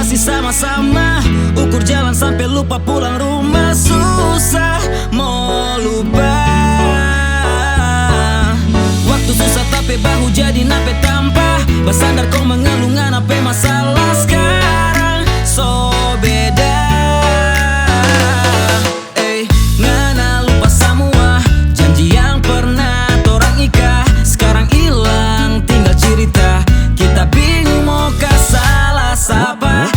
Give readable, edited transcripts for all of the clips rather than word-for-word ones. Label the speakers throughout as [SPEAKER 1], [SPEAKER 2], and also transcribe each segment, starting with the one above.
[SPEAKER 1] Masih sama-sama, ukur jalan sampai lupa pulang rumah. Susah mau lupa. Waktu susah tapi bahu jadi nape tanpa bersandar kau mengeluh nganape masalah. Sekarang so beda. Ngana lupa semua janji yang pernah torang ika. Sekarang hilang tinggal cerita. Kita bingung mau ke salah sapa.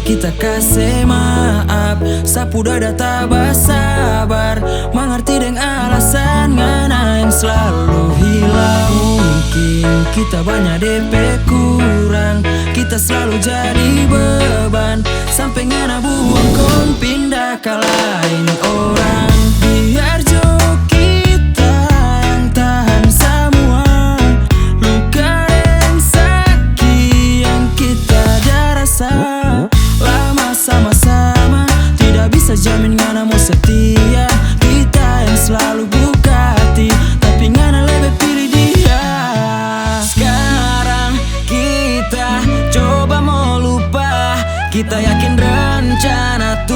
[SPEAKER 1] Kita kasih maaf, sapu dada tak bersabar, mengerti dengan alasan ngana yang selalu hilang. Mungkin kita banyak DP kurang, kita selalu jadi beban, sampai ngana buang kon pindah ke lain orang. Biar jo kita yang tahan semua luka dan sakit yang kita rasa. Sama-sama tidak bisa jamin ngana mau setia. Kita yang selalu buka hati, tapi ngana lebih pilih dia. Sekarang kita coba mau lupa. Kita yakin rencana